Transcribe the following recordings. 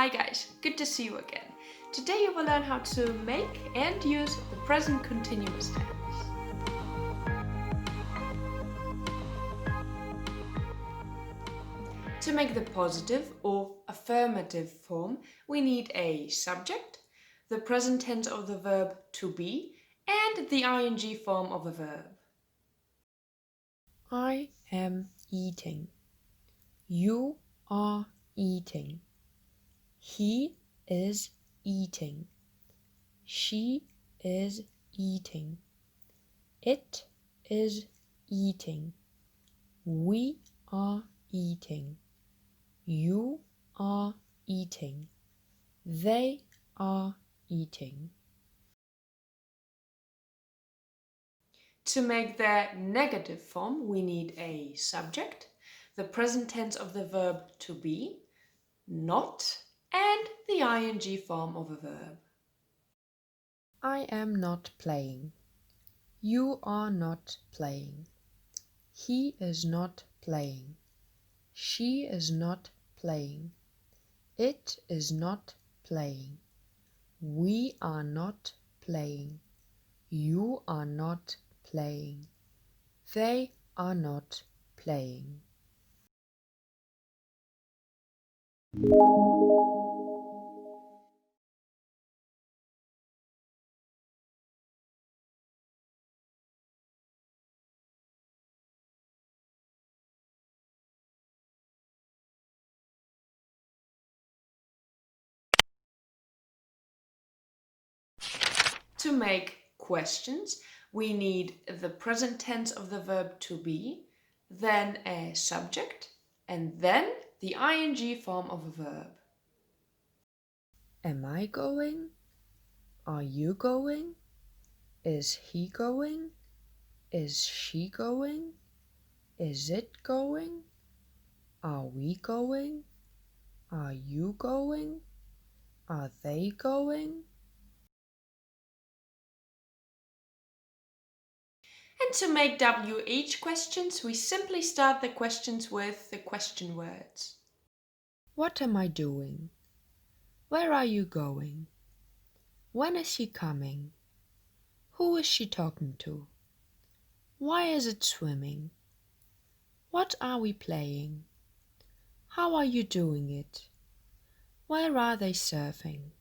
Hi guys, good to see you again. Today you will learn how to make and use the present continuous tense. To make the positive or affirmative form, we need a subject, the present tense of the verb to be, and the ing form of a verb. I am eating. You are eating. He is eating. She is eating. It is eating. We are eating. You are eating. They are eating. To make the negative form, we need a subject, the present tense of the verb to be, not, and the ing form of a verb. I am not playing. You are not playing. He is not playing. She is not playing. It is not playing. We are not playing. You are not playing. They are not playing. To make questions, we need the present tense of the verb to be, then a subject, and then the ing form of a verb. Am I going? Are you going? Is he going? Is she going? Is it going? Are we going? Are you going? Are they going? And to make WH questions, we simply start the questions with the question words. What am I doing? Where are you going? When is he coming? Who is she talking to? Why is it swimming? What are we playing? How are you doing it? Where are they surfing?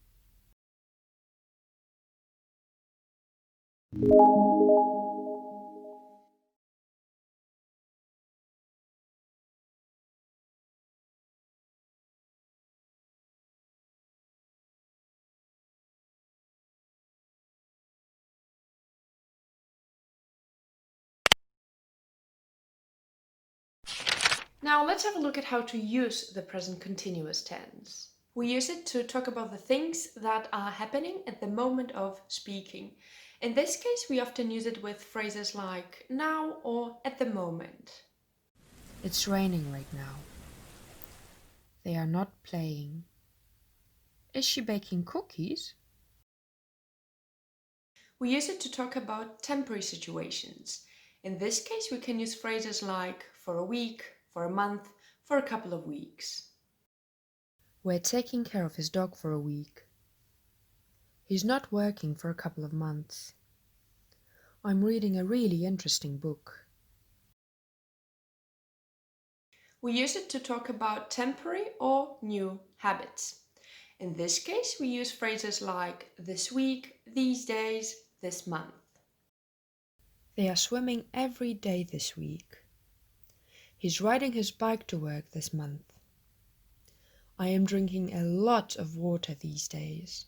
Now let's have a look at how to use the present continuous tense. We use it to talk about the things that are happening at the moment of speaking. In this case, we often use it with phrases like now or at the moment. It's raining right now. They are not playing. Is she baking cookies? We use it to talk about temporary situations. In this case, we can use phrases like for a week, for a month, for a couple of weeks. We're taking care of his dog for a week. He's not working for a couple of months. I'm reading a really interesting book. We use it to talk about temporary or new habits. In this case, we use phrases like this week, these days, this month. They are swimming every day this week. He's riding his bike to work this month. I am drinking a lot of water these days.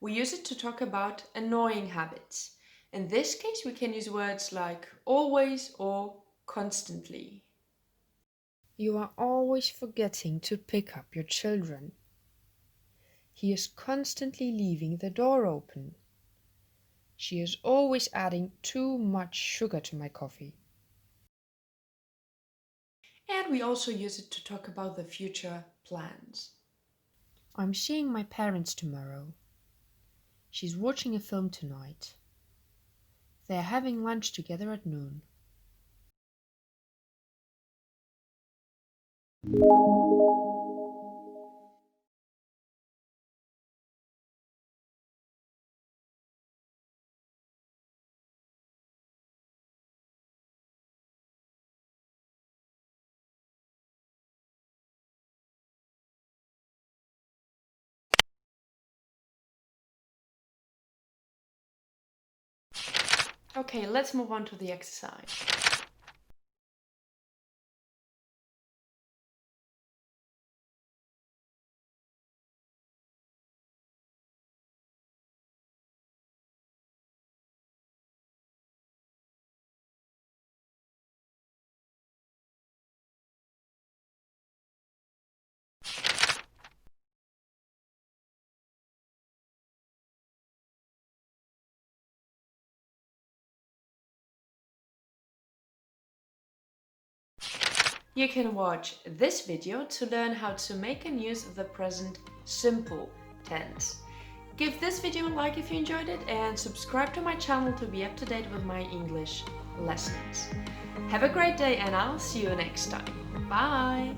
We use it to talk about annoying habits. In this case, we can use words like always or constantly. You are always forgetting to pick up your children. He is constantly leaving the door open. She is always adding too much sugar to my coffee. And we also use it to talk about the future plans. I'm seeing my parents tomorrow. She's watching a film tonight. They are having lunch together at noon. Okay, let's move on to the exercise. You can watch this video to learn how to make and use the present simple tense. Give this video a like if you enjoyed it and subscribe to my channel to be up to date with my English lessons. Have a great day and I'll see you next time. Bye!